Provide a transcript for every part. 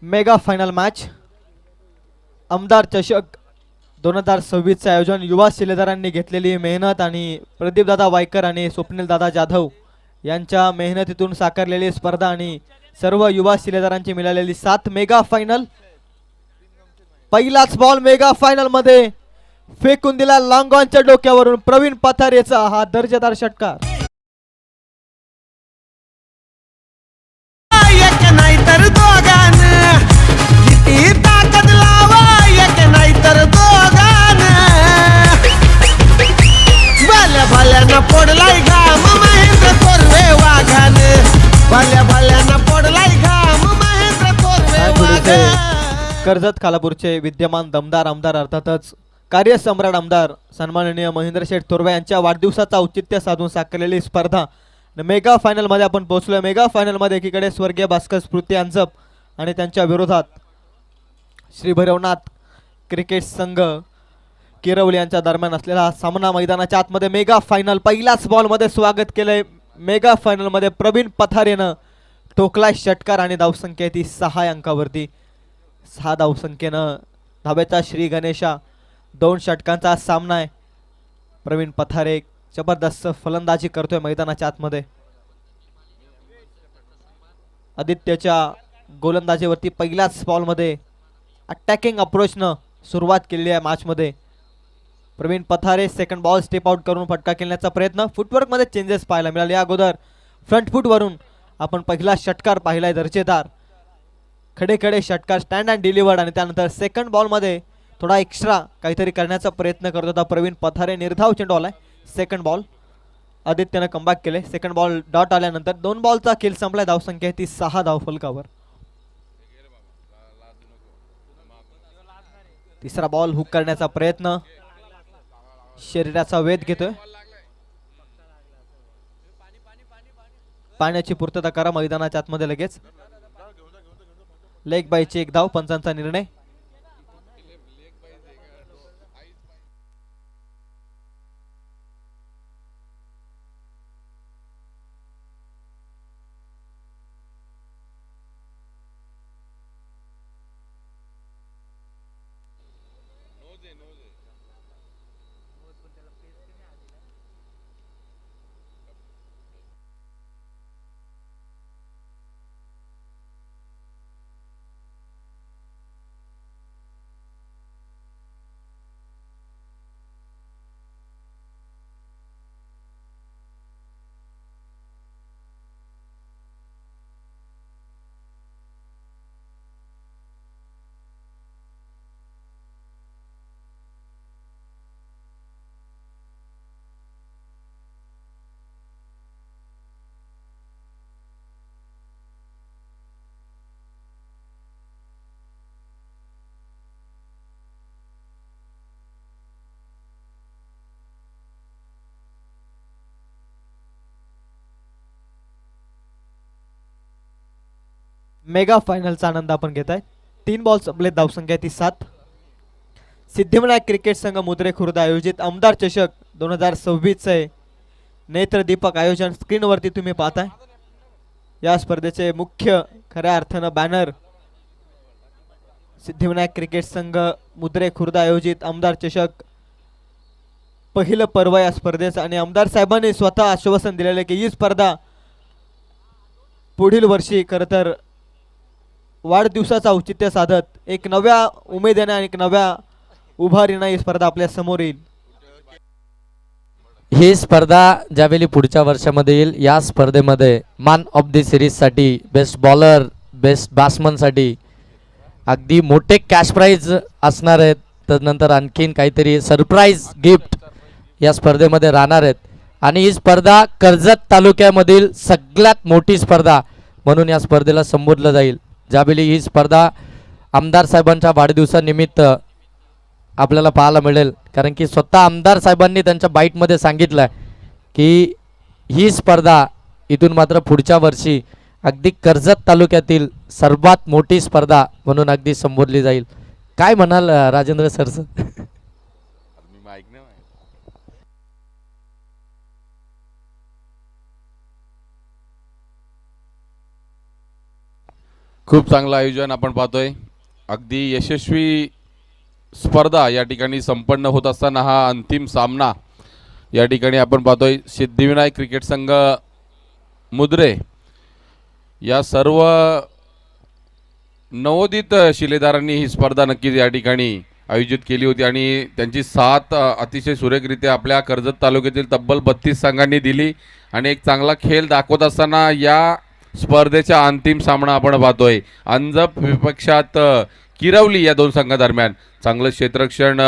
Mega final match आमदार चषक 2026चे आयोजन युवा शिलेदारांनी घेतलेली मेहनत आणि प्रदीपदादा वायकर आणि स्वप्नीलदादा जाधव यांच्या मेहनतीतून साकारलेली स्पर्धा आणि सर्व युवा शिलेदारांची मिळालेली 7 मेगा फायनल. पहिलाच बॉल मेगा फायनल मध्ये फेकून दिला लॉंग ऑनच्या डोक्यावरून प्रवीण पथारेचा हा दर्जेदार षटकार. पोडलाय घाम महेंद्र थोरवे वाघान भल्या भल्याना पोडलाय घाम महेंद्र थोरवे वाघान. कर्जत खालापूरचे विद्यमान दमदार आमदार अर्थातच कार्यसम्राट आमदार सन्माननीय महेंद्र शेठ थोरवे यांच्या वाढदिवसाचा औचित्य साधून साकारलेली स्पर्धा मेगा फायनल मध्ये आपण पोहोचलोय. मेगा फायनल मध्ये एकीकडे स्वर्गीय भास्कर स्मृती अंजप आणि त्यांच्या विरोधात श्री भैरवनाथ क्रिकेट संघ किरवली यांच्या दरम्यान असलेला हा सामना मैदानाच्या आतमध्ये मेगा फायनल. पहिल्याच बॉल मध्ये स्वागत केलंय मेगा फायनल मध्ये प्रवीण पथारेनं ठोकलाय षटकार आणि धावसंख्या ती 6 अंकावरती. 6 धावसंख्येनं धाब्याचा श्री गणेशा 2 षटकांचा सामना आहे. प्रवीण पथारे जबरदस्त फलंदाजी करतोय मैदानाच्या आतमध्ये. आदित्यच्या गोलंदाजीवरती पहिल्याच बॉल मध्ये अटॅकिंग अप्रोचनं सुरुवात केलेली आहे मॅच मध्ये. Praveen Pathare second ball step out करून फटका खेळण्याचा प्रयत्न. फुटवर्क मध्ये चेंजेस पाहायला मिळाले. या अगोदर फ्रंट फूट वरून आपण पहिला षटकार पाहिलाय दर्जेदार खडे खडे षटकार स्टँड अँड डिलिव्हर्ड आणि त्यानंतर सेकंड बॉल मध्ये थोडा एक्स्ट्रा काहीतरी करण्याचा प्रयत्न करत होता प्रवीण पथारे. निर्धाव चेंडू आलाय. सेकंड बॉल आदित्यनं कमबॅक केले. सेकंड बॉल डॉट आल्यानंतर 2 बॉलचा खेळ संपलाय. धावसंख्या ती 6 धाव फलकावर. तिसरा बॉल हुक करण्याचा प्रयत्न शरीराचा वेध घेतोय. पाण्याची पूर्तता करा मैदानाच्या आतमध्ये लगेच. लेग बायची 1 धाव पंचांचा निर्णय. मेगा फायनलचा आनंद आपण घेत आहे. 3 बॉल संपले. धावसंख्या ती 7. सिद्धिविनायक क्रिकेट संघ मुद्रे खुर्द आयोजित आमदार चषक 2026 चे नेत्रदीपक आयोजन स्क्रीनवरती तुम्ही पाहताय. या स्पर्धेचे मुख्य खऱ्या अर्थानं बॅनर सिद्धिविनायक क्रिकेट संघ मुद्रे खुर्द आयोजित आमदार चषक पहिलं पर्व या स्पर्धेचं आणि आमदार साहेबांनी स्वतः आश्वासन दिलेलं की ही स्पर्धा पुढील वर्षी खरं तर वाढदिवसाचा औचित्य साधत एक नव्या उमेदीने आणि एक नव्या उभारीने ही स्पर्धा आपल्या समोर येईल. ही स्पर्धा ज्यावेळी पुढच्या वर्षामध्ये येईल या स्पर्धेमध्ये मॅन ऑफ द सिरीज साठी बेस्ट बॉलर बेस्ट बॅट्समन साठी अगदी मोठे कॅश प्राइज असणार आहेत. त्यानंतर आणखीन काहीतरी सरप्राईज गिफ्ट या स्पर्धेमध्ये राहणार आहेत आणि ही स्पर्धा कर्जत तालुक्यामधील सगळ्यात मोठी स्पर्धा म्हणून या स्पर्धेला संबोधलं जाईल. ज्यावेळी ही स्पर्धा आमदार साहेबांच्या वाढदिवसानिमित्त आपल्याला पाहायला मिळेल. कारण की स्वतः आमदार साहेबांनी त्यांच्या बाईटमध्ये सांगितलं की ही स्पर्धा इथून मात्र पुढच्या वर्षी अगदी कर्जत तालुक्यातील सर्वात मोठी स्पर्धा म्हणून अगदी संबोधली जाईल. काय म्हणाल राजेंद्र सर? खूप चांगलं आयोजन आपण पाहतोय. अगदी यशस्वी स्पर्धा या ठिकाणी संपन्न होत असताना हा अंतिम सामना या ठिकाणी आपण पाहतोय. सिद्धिविनायक क्रिकेट संघ मुद्रे या सर्व नवोदित शिलेदारांनी ही स्पर्धा नक्कीच या ठिकाणी आयोजित केली होती आणि त्यांची साथ अतिशय सुरेखरित्या आपल्या कर्जत तालुक्यातील तब्बल 32 संघांनी दिली आणि एक चांगला खेळ दाखवत असताना या स्पर्धेचा अंतिम सामना आपण पाहतोय. अंजप विपक्षात किरवली या दोन संघादरम्यान चांगलं क्षेत्ररक्षण,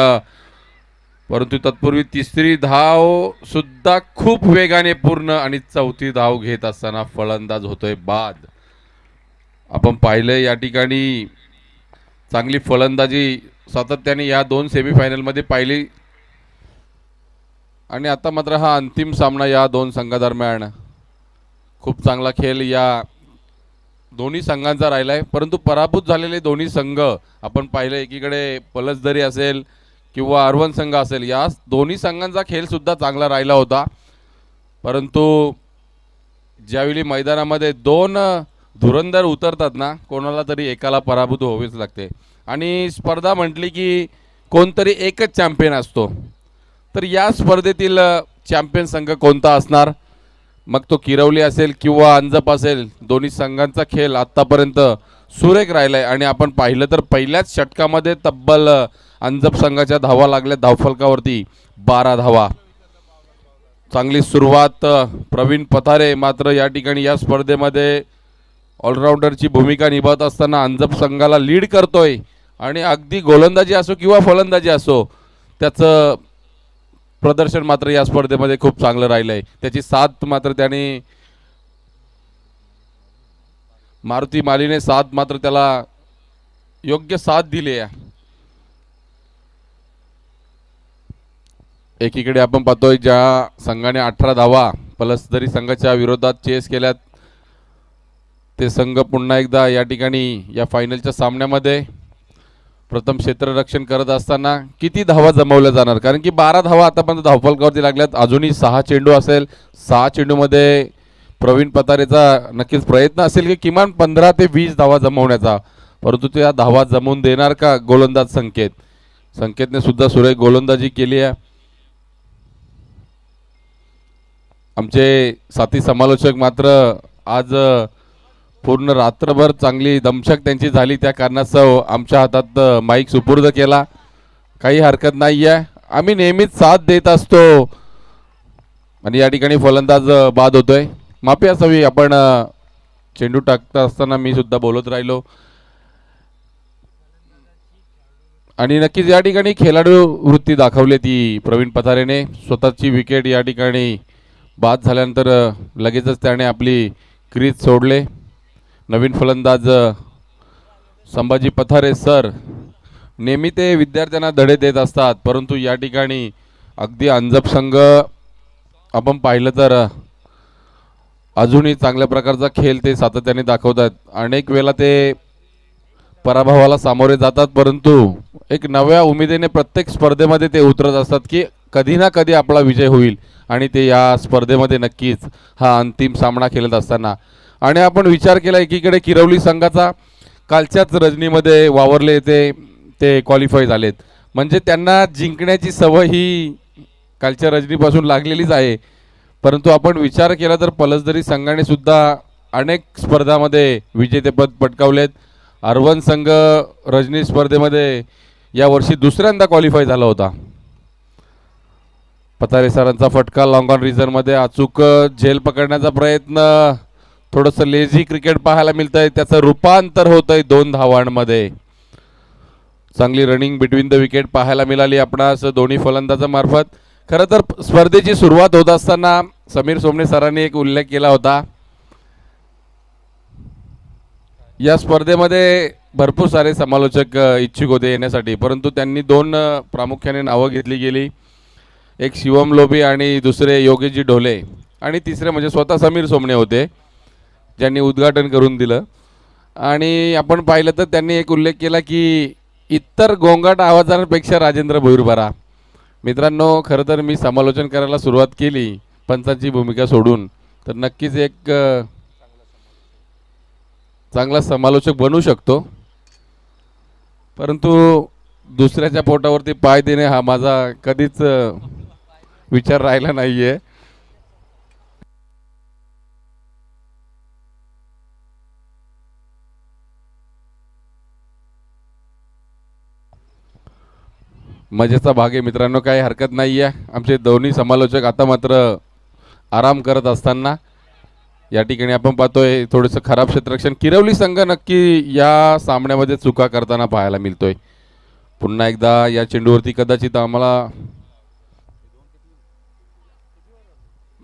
परंतु तत्पूर्वी तिसरी धाव सुद्धा खूप वेगाने पूर्ण आणि चौथी धाव घेत असताना फलंदाज होतोय बाद. आपण पाहिलंय या ठिकाणी चांगली फलंदाजी सातत्याने या दोन सेमीफायनलमध्ये पाहिली आणि आता मात्र हा अंतिम सामना या दोन संघादरम्यान खूप चांगला खेळ या दोन्ही संघांचा राहिला आहे. परंतु पराभूत झालेले दोन्ही संघ आपण पाहिलं, एकीकडे पलसदरी असेल किंवा अरवन संघ असेल, या दोन्ही संघांचा खेळसुद्धा चांगला राहिला होता. परंतु ज्यावेळी मैदानामध्ये दोन धुरंधर उतरतात ना, कोणाला तरी एकाला पराभूत व्हावेच लागते आणि स्पर्धा म्हटली की कोणतरी एकच चॅम्पियन असतो. तर या स्पर्धेतील चॅम्पियन संघ कोणता असणार? मग तो किरवली असेल किंवा अंजप असेल, दोन्ही संघांचा खेळ आत्तापर्यंत सुरेख राहिला आहे आणि आपण पाहिलं तर पहिल्याच षटकामध्ये तब्बल अंजप संघाच्या धावा लागल्या धावफलकावरती 12 धावा. चांगली सुरुवात प्रवीण पथारे मात्र या ठिकाणी या स्पर्धेमध्ये ऑलराऊंडरची भूमिका निभावत असताना अंजप संघाला लीड करतोय आणि अगदी गोलंदाजी असो किंवा फलंदाजी असो त्याचं प्रदर्शन मात्र या स्पर्धेमध्ये खूप चांगलं राहिलं आहे. त्याची साथ मात्र त्याने मारुती मालीने साथ मात्र त्याला योग्य साथ दिली आहे. एकीकडे आपण पाहतोय ज्या संघाने 18 धावा पलसदरी संघाच्या विरोधात चेस केल्यात ते संघ पुन्हा एकदा या ठिकाणी या फायनलच्या सामन्यामध्ये प्रथम क्षेत्ररक्षण करत असताना किती धावा जमवल्या जाणार, कारण की 12 धावा आतापर्यंत धावफलकावरती लागल्यात. अजूनही 6 चेंडू असेल, 6 चेंडूमध्ये प्रवीण पतारेचा नक्कीच प्रयत्न असेल की किमान 15 ते 20 धावा जमवण्याचा. परंतु त्या धावा जमवून देणार का गोलंदाज संकेतने सुद्धा सुरेख गोलंदाजी केली आहे. आमचे साथी समालोचक मात्र आज पूर्ण रात्रभर चांगली दमछक त्यांची झाली, त्या कारणास्तव आमच्या हातात माईक सुपूर्द केला. काही हरकत नाही आहे, आम्ही नेहमीच साथ देत असतो. आणि या ठिकाणी फलंदाज बाद होतोय, माफी असावी. आपण चेंडू टाकता असताना मी सुद्धा बोलत राहिलो आणि नक्कीच या ठिकाणी खेळाडू वृत्ती दाखवली ती प्रवीण पथारेने. स्वतःची विकेट या ठिकाणी बाद झाल्यानंतर लगेचच त्याने आपली क्रीज सोडले. नवीन फलंदाज संभाजी पथारे सर नेहमी ते विद्यार्थ्यांना धडे देत असतात, परंतु या ठिकाणी अगदी अंजप संघ आपण पाहिलं तर अजूनही चांगल्या प्रकारचा खेळ ते सातत्याने दाखवतात. अनेक वेळा ते पराभवाला सामोरे जातात, परंतु एक नव्या उमेदीने प्रत्येक स्पर्धेमध्ये ते उतरत असतात की कधी ना कधी आपला विजय होईल आणि ते या स्पर्धेमध्ये नक्कीच हा अंतिम सामना खेळत असताना. आणि आपण विचार केला एकीकडे किरवली संघाचा, कालच्याच रजनीमध्ये वावरले ते क्वालिफाय झालेत, म्हणजे त्यांना जिंकण्याची सवय ही कालच्या रजनीपासून लागलेलीच आहे. परंतु आपण विचार केला तर पलसदरी संघाने सुद्धा अनेक स्पर्धामध्ये विजेतेपद पटकावलेत. अरवन संघ रजनी स्पर्धेमध्ये यावर्षी दुसऱ्यांदा क्वालिफाय झाला होता. पतारे सरांचा फटका लॉंग ऑन रिझनमध्ये अचूक झेल पकडण्याचा प्रयत्न, थोडंसं लेझी क्रिकेट पाहायला मिळतंय, त्याचं रूपांतर होतंय 2 धावांमध्ये. चांगली रनिंग बिटवीन द विकेट पाहायला मिळाली आपणास दोन्ही फलंदाजामार्फत. खरं तर स्पर्धेची सुरुवात होत असताना समीर सोमणे सरांनी एक उल्लेख केला होता, या स्पर्धेमध्ये भरपूर सारे समालोचक इच्छुक होते येण्यासाठी, परंतु त्यांनी 2 प्रामुख्याने नावं घेतली गेली. एक शिवम लोभी आणि दुसरे योगेशजी ढोले आणि तिसरे म्हणजे स्वतः समीर सोमणे होते ज्यांनी उद्घाटन करून दिलं. आणि आपण पाहिलं तर त्यांनी एक उल्लेख केला की इतर गोंगाट आवाजांपेक्षा राजेंद्र भोईरबारा. मित्रांनो, खरं तर मी समालोचन करायला सुरुवात केली पंचांची भूमिका सोडून, तर नक्कीच एक चांगला समालोचक बनू शकतो, परंतु दुसऱ्याच्या पोटावरती पाय देणे हा माझा कधीच विचार राहिला नाहीये. मजेचा भाग आहे मित्रांनो, काही हरकत नाही आहे. आमचे दोन्ही समालोचक आता मात्र आराम करत असताना या ठिकाणी आपण पाहतोय थोडंसं खराब क्षेत्ररक्षण. किरवली संघ नक्की या सामन्यामध्ये चुका करताना पाहायला मिळतोय. पुन्हा एकदा या चेंडूवरती कदाचित आम्हाला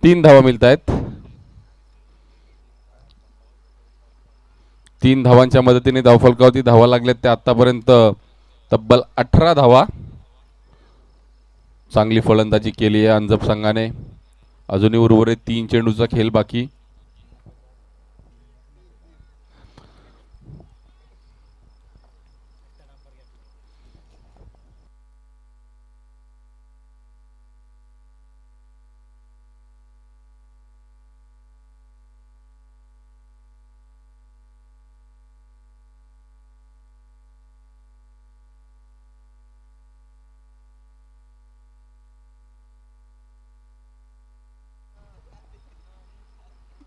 3 धावा मिळत आहेत. 3 धावांच्या मदतीने धावफलकावरती धावा लागल्यात त्या आतापर्यंत तब्बल 18 धावा. चांगली फलंदाजी केली आहे अंजप संघाने. अजूनही उर्वरित 3 चेंडूचा खेळ बाकी.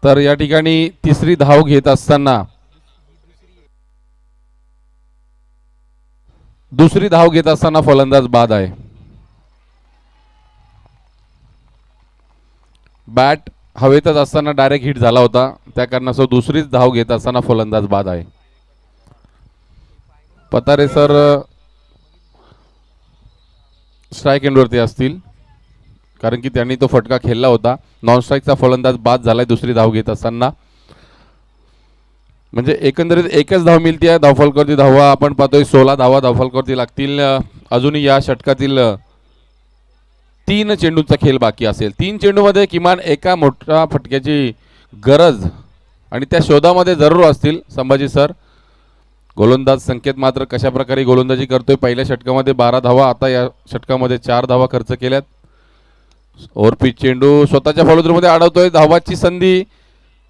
तर या ठिकाणी तिसरी धाव घेत असताना दुसरी धाव घेत असताना फलंदाज बाद आहे. बॅट हवेतच असताना डायरेक्ट हिट झाला होता, त्या कारणास्तव दुसरीच धाव घेत असताना फलंदाज बाद आहे. पतारे सर स्ट्राईक एंडवरती असतील, कारण की त्यांनी तो फटका खेळला होता. नॉन स्ट्राईकचा फलंदाज बाद झालाय दुसरी धाव घेत असताना. म्हणजे एकंदरीत एकच धाव मिळते आहे. धावफलकावरती धावा आपण पाहतोय 16 धावा धावफलकावरती लागतील. अजूनही या षटकातील 3 चेंडूंचा खेळ बाकी असेल. 3 चेंडूमध्ये किमान एका मोठ्या फटक्याची गरज आणि त्या शोधामध्ये जरूर असतील संभाजी सर. गोलंदाज संकेत मात्र कशा प्रकारे गोलंदाजी करतोय. पहिल्या षटकामध्ये 12 धावा, आता या षटकामध्ये 4 धावा खर्च केल्यात. ओव्हरपिच चेंडू स्वतःच्या फॉलोथ्रूमध्ये अडवतोय. धावाची संधी,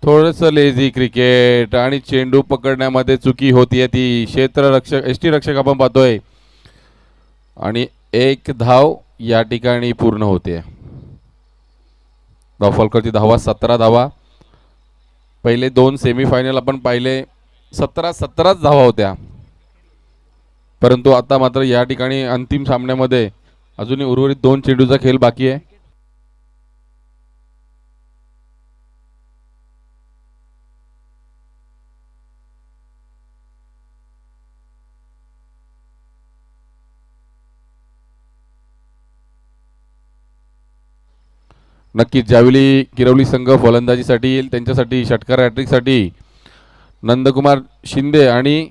थोडंसं लेझी क्रिकेट आणि चेंडू पकडण्यामध्ये चुकी होतीये ती क्षेत्ररक्षक एसटी रक्षक आपण पाहतोय. आणि 1 धाव या ठिकाणी पूर्ण होते. धावफलकावरती धावा 17 धावा. पहिले 2 सेमीफायनल आपण पाहिले 17 धावा होत्या, परंतु आता मात्र या ठिकाणी अंतिम सामन्यामध्ये अजूनही उर्वरित 2 चेंडूचा खेळ बाकी आहे. नक्कीच ज्यावेळी किरवली संघ फलंदाजीसाठी येईल त्यांच्यासाठी षटकार हॅट्रिकसाठी नंदकुमार शिंदे आणि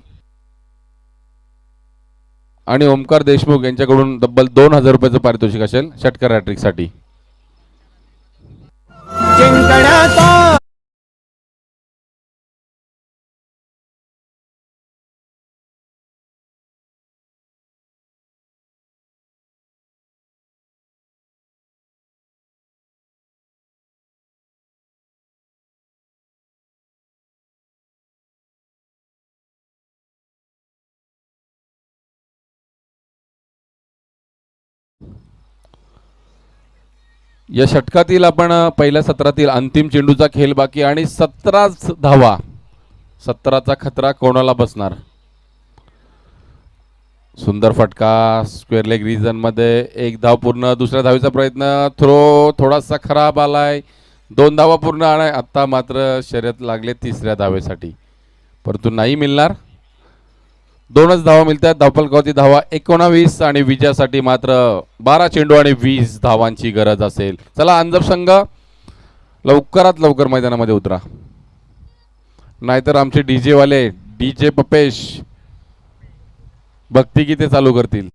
ओमकार देशमुख यांच्याकडून तब्बल 2000 रुपयाचं पारितोषिक असेल षटकार हॅट्रिकसाठी. जिंकण्याचा या षटकातील आपण पहिल्या सत्रातील अंतिम चेंडूचा खेळ बाकी आणि 17 धावा. 17चा खतरा कोणाला बसणार. सुंदर फटका स्क्वेअर लेग रिजन मध्ये. 1 धाव पूर्ण. दुसऱ्या धावेचा प्रयत्न, थ्रो थोडासा खराब आलाय. 2 धावा पूर्ण आलाय. आता मात्र शर्यत लागले तिसऱ्या धावेसाठी, परंतु नाही मिळणार. 2च धावा मिळतात. धावफलकावरती धावा 19 आणि विजयासाठी मात्र 12 चेंडू आणि 20 धावांची गरज असेल. चला अंजप संघ लवकरात लवकर मैदानामध्ये उतरा, नाहीतर आमचे डीजे वाले डीजे पपेश भक्तिगीते चालू करतील.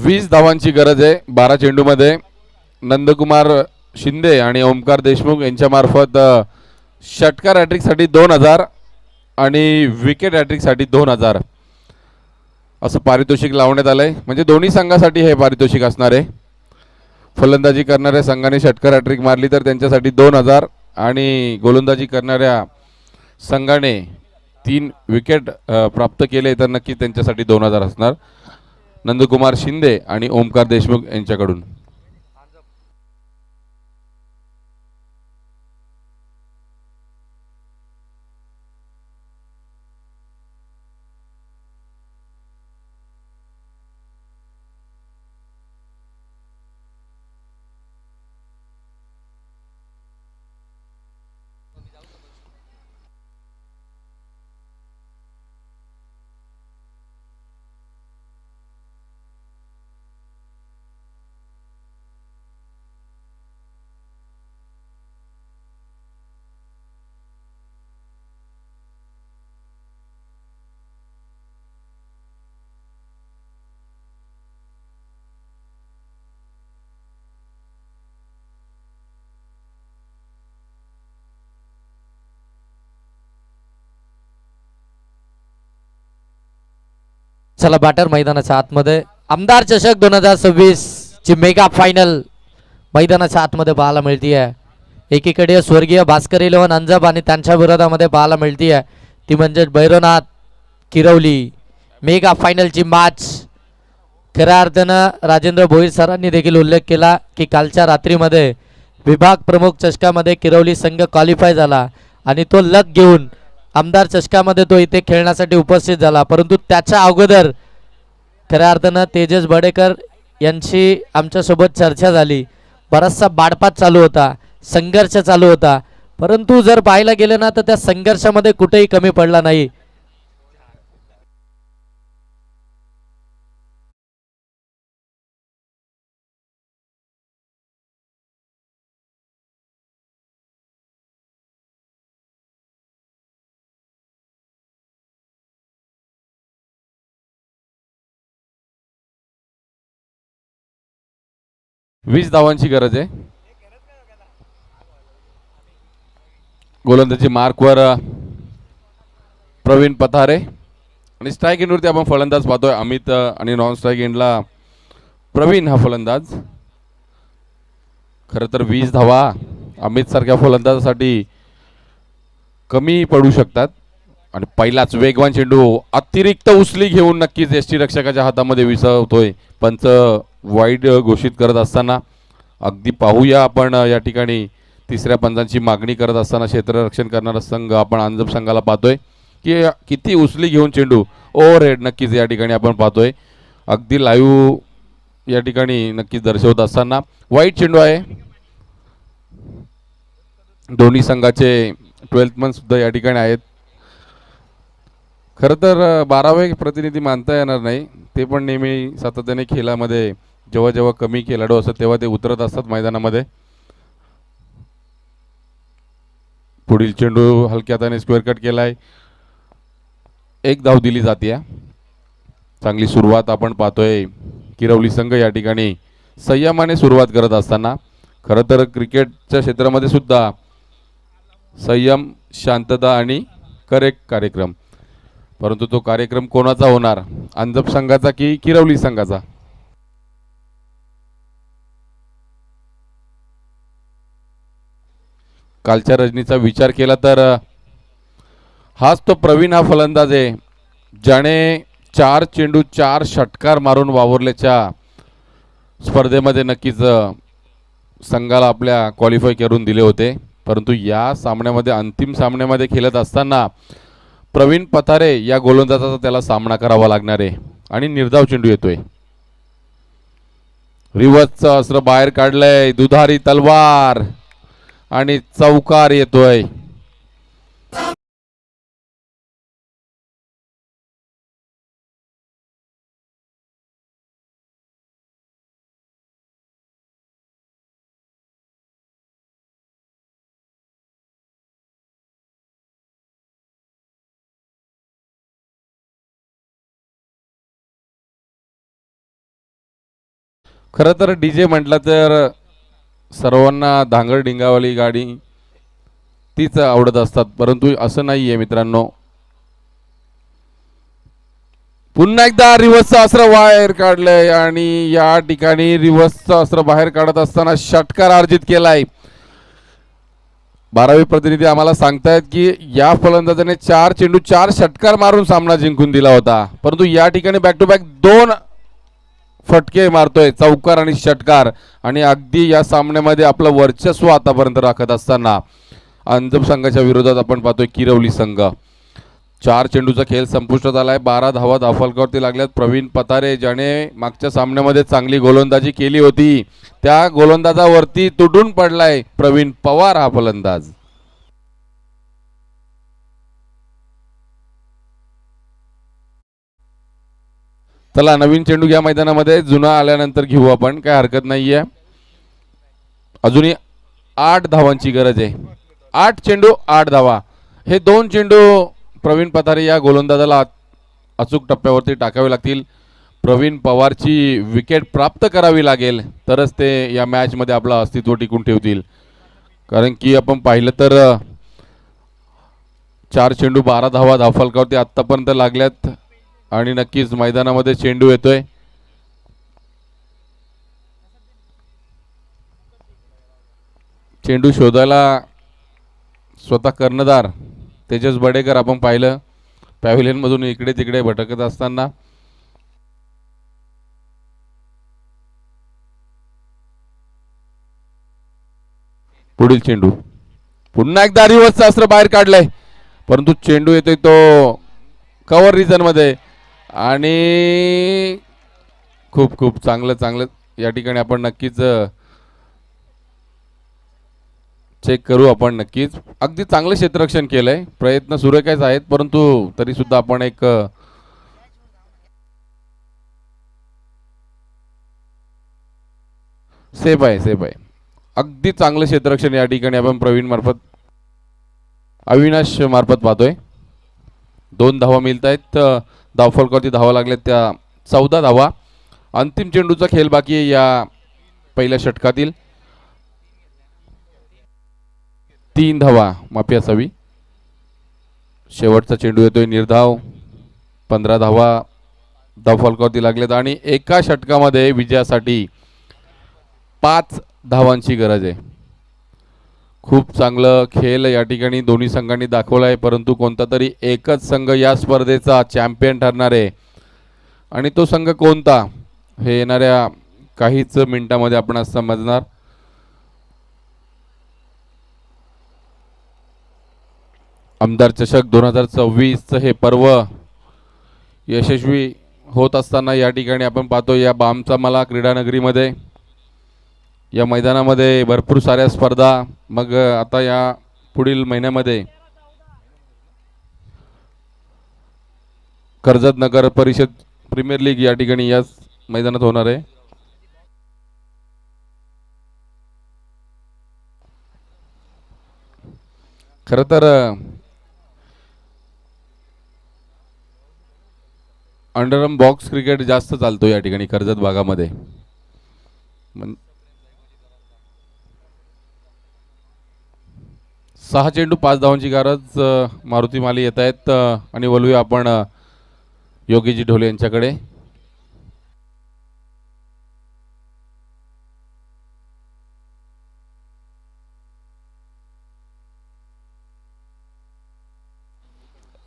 20 धावांची गरज आहे 12 चेंडूमध्ये. नंदकुमार शिंदे आणि ओमकार देशमुख यांच्यामार्फत षटकार हॅट्रिकसाठी 2000 आणि विकेट हॅट्रिकसाठी 2000 असं पारितोषिक लावण्यात आलंय. म्हणजे दोन्ही संघासाठी हे पारितोषिक असणार आहे. फलंदाजी करणाऱ्या संघाने षटकार हॅट्रिक मारली तर त्यांच्यासाठी 2000 आणि गोलंदाजी करणाऱ्या संघाने 3 विकेट प्राप्त केले तर नक्की त्यांच्यासाठी 2000 असणार. नंदकुमार शिंदे आणि ओमकार देशमुख यांच्याकडून. चला बॅटर मैदानाच्या आतमध्ये आमदार चषक 2026 ची मेगा फायनल मैदानाच्या आतमध्ये पाहायला मिळतीये. एकीकडे स्वर्गीय भास्कर इलेव्हन अंजब आणि त्यांच्या विरोधामध्ये पाहायला मिळतीये ती म्हणजे भैरवनाथ किरवली. मेगा फायनलची मॅच खऱ्या अर्थानं राजेंद्र भोईर सरांनी देखील उल्लेख केला की कालच्या रात्रीमध्ये विभाग प्रमुख चषकामध्ये किरवली संघ क्वालिफाय झाला आणि तो लक घेऊन आमदार चषकामध्ये तो इथे खेळण्यासाठी उपस्थित झाला. परंतु त्याच्या अगोदर खऱ्या अर्थानं तेजस बडेकर यांची आमच्यासोबत चर्चा झाली. बराचसा बाडपात चालू होता, संघर्ष चालू होता, परंतु जर पाहायला गेलं ना तर त्या संघर्षामध्ये कुठेही कमी पडला नाही. वीस धावांची गरज आहे. गोलंदाजी मार्कवर प्रवीण पथारे आणि स्ट्राईक एंडवरती आपण फलंदाज पाहतोय अमित आणि नॉन स्ट्राईक एंडला प्रवीण हा फलंदाज. खरं तर 20 धावा अमित सारख्या फलंदाजासाठी कमी पडू शकतात. आणि पहिलाच वेगवान चेंडू अतिरिक्त उचली घेऊन नक्कीच यष्टी रक्षकाच्या हातामध्ये विसवतोय. पंच वाईड घोषित करत असताना अगदी पाहूया आपण या ठिकाणी तिसऱ्या पंचांची मागणी करत असताना क्षेत्ररक्षण करणारा संघ आपण अंजप संघाला पाहतोय की किती उचली घेऊन चेंडू ओव्हरहेड नक्कीच या ठिकाणी आपण पाहतोय. अगदी लाईव्ह या ठिकाणी नक्कीच दर्शवत असताना वाईट चेंडू आहे. दोन्ही संघाचे 12th मन सुद्धा या ठिकाणी आहेत. खरं तर 12वे प्रतिनिधी मानता येणार नाही. ते पण नेहमी सातत्याने खेळामध्ये जेव्हा जेव्हा कमी खेळाडू असतात तेव्हा ते उतरत असतात मैदानामध्ये. पुढील चेंडू हलक्या हाताने स्क्वेअर कट केलाय. एक धाव दिली जाते. चांगली सुरुवात आपण पाहतोय किरवली संघ या ठिकाणी संयमाने सुरुवात करत असताना. खरं तर क्रिकेटच्या क्षेत्रामध्ये सुद्धा संयम, शांतता आणि करेक्ट कार्यक्रम, परंतु तो कार्यक्रम कोणाचा होणार, अंजप संघाचा की किरवली संघाचा. कालच्या रजनीचा विचार केला तर हाच तो प्रवीण हा फलंदाज आहे ज्याने 4 चेंडू 4 षटकार मारून वावरल्याच्या स्पर्धेमध्ये नक्कीच संघाला आपल्या क्वालिफाय करून दिले होते. परंतु या सामन्यामध्ये अंतिम सामन्यामध्ये खेळत असताना प्रवीण पथारे या गोलंदाजाचा त्याला सामना करावा लागणार आहे. आणि निर्धाव चेंडू येतोय. रिव्हर्सचं अस्त्र बाहेर काढलंय, दुधारी तलवार आणि चौकार येतोय. खरं तर डीजे म्हटलं तर सर्वांना धांगडधिंगावाली गाडी तीच आवडत असतात, परंतु असं नाही आहे मित्रांनो. पुन्हा एकदा रिव्हर्सचं अस्त्र बाहेर काढलंय आणि या ठिकाणी रिव्हर्सचं अस्त्र बाहेर काढत असताना षटकार अर्जित केलाय. 12वी प्रतिनिधी आम्हाला सांगतायत की या फलंदाजाने 4 चेंडू 4 षटकार मारून सामना जिंकून दिला होता, परंतु या ठिकाणी बॅक टू बॅक 2 फटके मारतोय, चौकार आणि षटकार, आणि अगदी या सामन्यामध्ये आपलं वर्चस्व आतापर्यंत राखत असताना अंजम संघाच्या विरोधात आपण पाहतोय किरवली संघ. 4 चेंडूचा खेळ संपुष्टात आलाय. 12 धावा धावफलकावरती लागल्यात. प्रवीण पतारे ज्याने मागच्या सामन्यामध्ये चांगली गोलंदाजी केली होती त्या गोलंदाजावरती तुटून पडलाय प्रवीण पवार हा फलंदाज. चला नवीन चेंडू घ्या मैदानामध्ये, जुना आल्यानंतर घेऊ आपण, काय हरकत नाहीये. अजूनही 8 धावांची गरज आहे. 8 चेंडू 8 धावा. हे 2 चेंडू प्रवीण पतारे या गोलंदाजाला अचूक टप्प्यावरती टाकावे लागतील. प्रवीण पवारची विकेट प्राप्त करावी लागेल तरच ते या मॅचमध्ये आपलं अस्तित्व टिकून ठेवतील. कारण की आपण पाहिलं तर 4 चेंडू 12 धावा धावफलकावरती आत्तापर्यंत लागल्यात आणि नक्कीच मैदानामध्ये चेंडू येतोय. चेंडू शोधायला स्वतः कर्णधार तेजस बडेकर आपण पाहिलं पॅव्हिलियन मधून इकडे तिकडे भटकत असताना. पुढील चेंडू पुन्हा एकदा रिव्हर्सचं अस्त्र बाहेर काढलंय, परंतु चेंडू येतोय तो कव्हर रिजन मध्ये आणि खूप खूप चांगलं या ठिकाणी आपण नक्कीच चेक करू. आपण नक्कीच अगदी चांगलं क्षेत्ररक्षण केलंय, प्रयत्न सुरेखच आहेत, परंतु तरी सुद्धा आपण एक सेफ आहे. अगदी चांगलं क्षेत्ररक्षण या ठिकाणी आपण प्रवीण मार्फत अविनाश मार्फत पाहतोय. 2 धावा मिळत आहेत. धावफलकावरती धावा लागल्यात त्या 14 धावा. अंतिम चेंडूचा खेळ बाकी आहे या पहिल्या षटकातील. 3 धावा माफी असावी. शेवटचा चेंडू येतोय निर्धाव. 15 धावा धावफलकावरती लागल्यात आणि एका षटकामध्ये विजयासाठी 5 धावांची गरज आहे. खूप चांगलं खेळ या ठिकाणी दोन्ही संघांनी दाखवला आहे, परंतु कोणता तरी एकच संघ या स्पर्धेचा चॅम्पियन ठरणार आहे आणि तो संघ कोणता हे येणाऱ्या काहीच मिनिटांमध्ये आपण समजणार. आमदार चषक 2024 हे पर्व यशस्वी होत असताना या ठिकाणी आपण पाहतो या बामचामला क्रीडानगरीमध्ये या मैदानामध्ये भरपूर साऱ्या स्पर्धा. मग आता या पुढील महिन्यामध्ये कर्जत नगर परिषद प्रीमियर लीग या ठिकाणी याच मैदानात होणार आहे. खरं तर अंडरआर्म बॉक्स क्रिकेट जास्त चालतो या ठिकाणी कर्जत भागामध्ये. 6 चेंडू 5 धावांची गरज. मारुती माली येत आहेत आणि बोलूया आपण योगीजी ढोले यांच्याकडे.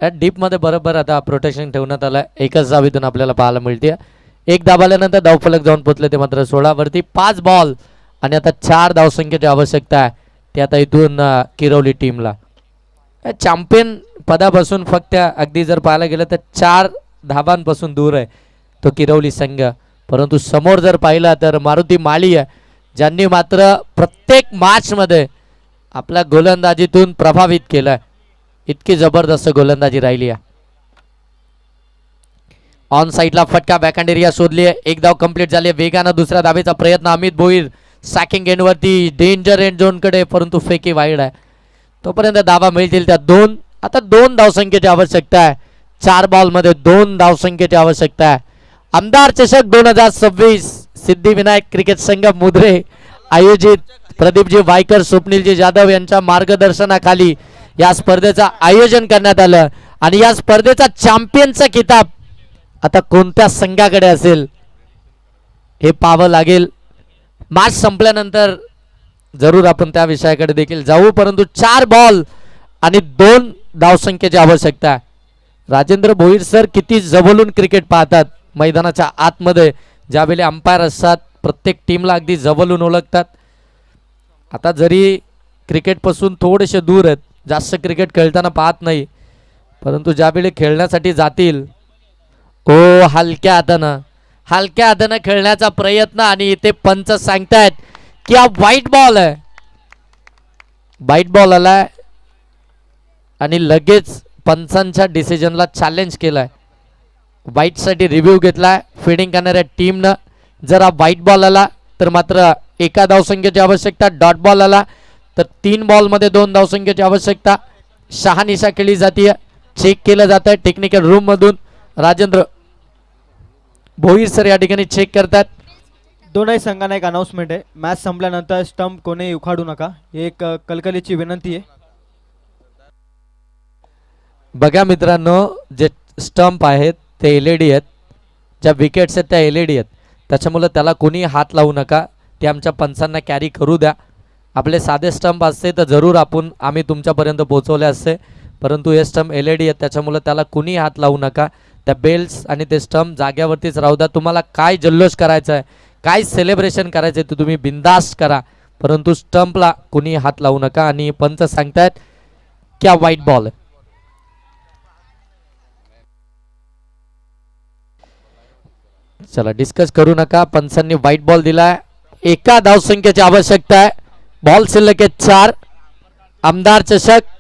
डीप मध्ये बरोबर आता प्रोटेक्शन ठेवण्यात आलं. एकच धावेतून आपल्याला पाहायला मिळते. 1 धाव आल्यानंतर धावफलक जाऊन पोचले ते मात्र 16 वरती. 5 बॉल आणि आता 4 धावसंख्येची आवश्यकता आहे ते आता इथून किरवली टीमला. चॅम्पियन पदापासून फक्त अगदी जर पाहायला गेलं तर 4 धावांपासून दूर आहे तो किरवली संघ. परंतु समोर जर पाहिला तर मारुती माली आहे ज्यांनी मात्र प्रत्येक मॅचमध्ये आपल्या गोलंदाजीतून प्रभावित केलं. इतकी जबरदस्त गोलंदाजी राहिली आहे. ऑन साइडला फटका बॅकहँड एरिया शोधली आहे. 1 धाव कंप्लीट झाली. वेगानं दुसऱ्या धावेचा प्रयत्न. अमित भोईर सॅकिंग एंडवरती डेंजर एंड झोन कडे, परंतु फेकी वाईड आहे. तोपर्यंत धावा मिळतील त्या 2. आता 2 धावसंख्येची आवश्यकता आहे. 4 बॉल मध्ये 2 धावसंख्येची आवश्यकता आहे. आमदार चषक 2026 सिद्धिविनायक क्रिकेट संघ मुद्रे आयोजित प्रदीपजी वायकर स्वप्नीलजी जाधव यांच्या मार्गदर्शनाखाली या स्पर्धेचं आयोजन करण्यात आलं आणि या स्पर्धेचा चॅम्पियनचा किताब आता कोणत्या संघाकडे असेल हे पाहावं लागेल. मॅच संपल्यानंतर जरूर आपण त्या विषयाकडे देखील जाऊ, परंतु 4 बॉल आणि 2 धावसंख्येची आवश्यकता आहे. राजेंद्र भोईर सर किती जवळून क्रिकेट पाहतात मैदानाच्या आतमध्ये, ज्यावेळी अंपायर असतात प्रत्येक टीमला अगदी जवळून ओळखतात. आता जरी क्रिकेटपासून थोडेसे दूर आहेत, जास्त क्रिकेट खेळताना पाहत नाही, परंतु ज्यावेळी खेळण्यासाठी जातील हलक्या हातानं खेळण्याचा प्रयत्न आणि इथे पंच सांगतायत की हा व्हाईट बॉल आहे. व्हाईट बॉल आलाय आणि लगेच पंचांच्या डिसिजनला चॅलेंज केलाय. व्हाईटसाठी रिव्ह्यू घेतलाय फिल्डिंग करणाऱ्या टीमनं. जर हा व्हाईट बॉल आला तर मात्र एका धावसंख्येची आवश्यकता, डॉट बॉल आला तर 3 बॉलमध्ये 2 धावसंख्येची आवश्यकता. शहानिशा केली जाते, चेक केलं जात आहे टेक्निकल रूम मधून. राजेंद्र भोईर सर या ठिकाणी चेक करतात. दोनही संघांना एक अनाउन्समेंट आहे. मॅच संपल्यानंतर स्टंप कोणी उखाडू नका, ही एक कलकलीची विनंती आहे. बघा मित्रांनो, जे स्टंप आहेत ते LED आहेत, ज्या विकेट्स आहेत त्या LED आहेत, त्याच्यामुळे त्याला कोणी हात लावू नका. ते आमच्या पंचांना कॅरी करू द्या. आपले साधे स्टंप असते तर जरूर आम्ही तुमच्यापर्यंत पोहोचवले असते, परंतु हे स्टंप LED आहेत त्याच्यामुळे त्याला कुणी हात लावू नका. त्या बेल्ट्स आणि ते स्टंप जाग्यावरतीच राहू द्या. तुम्हाला काय जल्लोष करायचा आहे, काय सेलिब्रेशन करायचं आहे ते तुम्ही बिंदास करा, परंतु स्टंपला कुणी हात लावू नका. आणि पंच सांगतायत की हा व्हाईट बॉल आहे. चला डिस्कस करू नका. पंचांनी व्हाईट बॉल दिलाय. एका धावसंख्येची आवश्यकता आहे. बॉल शिल्लक आहे 4. आमदार चषक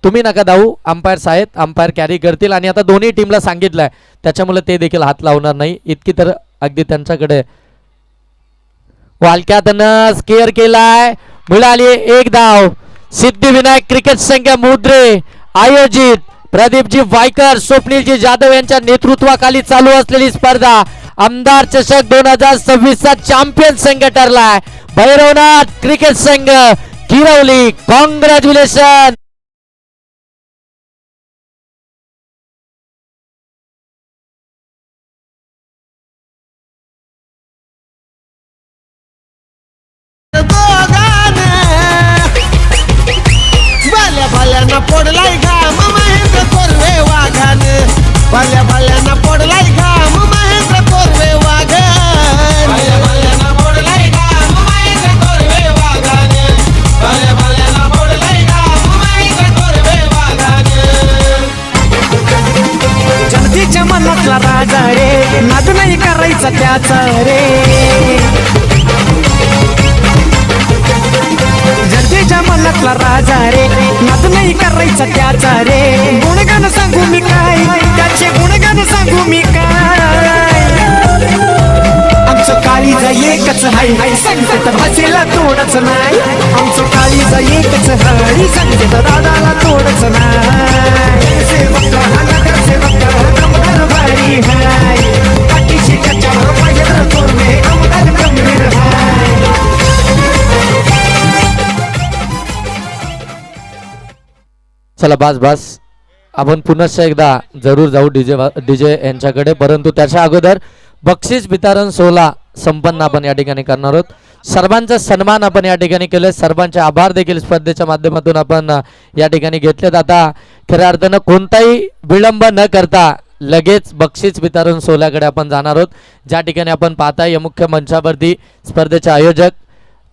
तुम्ही नका धावू, अंपायर्स आहेत, अंपायर कॅरी करतील. आणि आता दोन्ही टीमला सांगितलंय त्याच्यामुळे ते देखील हात लावणार नाही. इतकी तर अगदी त्यांच्याकडे. वालक्यातनं स्केअर केलाय, मिळाली 1 धाव. सिद्धिविनायक क्रिकेट संघ मुद्रे आयोजित प्रदीपजी वायकर स्वप्नीलजी जाधव यांच्या नेतृत्वाखाली चालू असलेली स्पर्धा आमदार चषक 2026 चा चॅम्पियन संघ ठरलाय भैरवनाथ क्रिकेट संघ गिरवली. कॉंग्रॅच्युलेशन. भाल्यांना पडलाय घाम महेंद्र कोरवे वाघान. भाल्यांना पडलाय घाम महेंद्र कोरवे वाघान. भाल्यांना पडलाय घाम महेंद्र कोरवे वाघान. भाल्यांना पडलाय घाम महेंद्र कोरवे वाघान. जनतेच्या मनातला राजा रे, नाद नाही करायचा त्याचा रे. जनतेच्या मनातला राजा रे, नाद नाही करायचा त्याचा रे. गुणगान सांगू मी काय, त्याचे गुणगान सांगू मी काय. आमचं काळीज एकच हाय, संकट भाषेला तोडच नाही. आमचं काळीज एकच हाय, संकट दादाला तोडच नाही. सेवक हा नगर सेवक दमदार भारी हाय. पाठीशी त्याच्यावर पाहिजे तोरणे आमदार गंभीर हाय. चला बस आपण पुन्हा एकदा जरूर जाऊ डीजे यांच्याकडे, परंतु त्याच्या अगोदर बक्षीस वितरण सोहळा संपन्न आपण या ठिकाणी करणार आहोत. सर्वांचा सन्मान आपण या ठिकाणी केले, सर्वांचे आभार देखील स्पर्धेच्या माध्यमातून आपण या ठिकाणी घेतलेत. आता खऱ्या अर्थानं कोणताही विलंब न करता लगेच बक्षीस वितरण सोहळ्याकडे आपण जाणार आहोत. ज्या ठिकाणी आपण पाहताय या मुख्य मंचावरती स्पर्धेचे आयोजक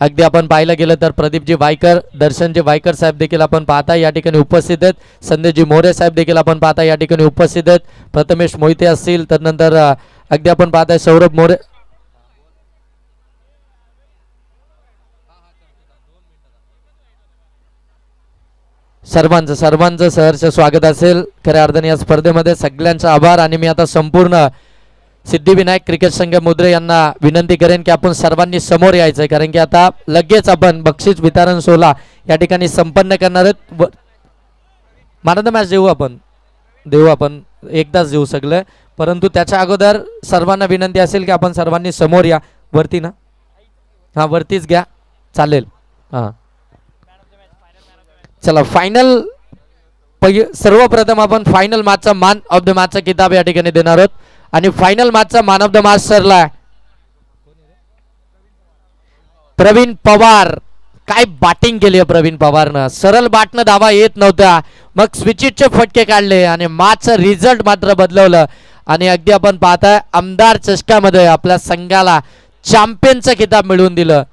अगदी आपण पाहायला गेलं तर प्रदीपजी वायकर, दर्शनजी वायकर साहेब देखील आपण पाहता या ठिकाणी उपस्थित आहेत. संदेशजी मोरे साहेब देखील आपण पाहता या ठिकाणी उपस्थित आहेत. प्रथमेश मोहिते असतील, त्यानंतर अगदी आपण पाहताय सौरभ मोरे. सर्वांचं सहर्ष स्वागत असेल खऱ्या अर्थाने या स्पर्धेमध्ये. सगळ्यांचा आभार. आणि मी आता संपूर्ण सिद्धिविनायक क्रिकेट संघ मुद्रे यांना विनंती करेन की आपण सर्वांनी समोर यायचं आहे, कारण की आता लगेच आपण बक्षीस वितरण सोहळा या ठिकाणी संपन्न करणार आहेत. मानद मॅच देऊ आपण एकदाच देऊ सगळं, परंतु त्याच्या अगोदर सर्वांना विनंती असेल की आपण सर्वांनी समोर या. वरती ना, हा वरतीच घ्या चालेल. हा चला फायनल सर्वप्रथम आपण फायनल मॅचचा मॅन ऑफ द मॅचचा किताब या ठिकाणी देणार आहोत. आणि फायनल मॅचचा मॅन ऑफ द मॅच ठरला प्रवीण पवार. काय बॅटिंग केली आहे प्रवीण पवारनं, सरळ बॅटनं धावा येत नव्हत्या, मग स्विचिटचे फटके काढले आणि मॅचचं रिझल्ट मात्र बदलवलं. आणि अगदी आपण पाहताय आमदार चषकामध्ये आपल्या संघाला चॅम्पियनचं किताब मिळवून दिलं.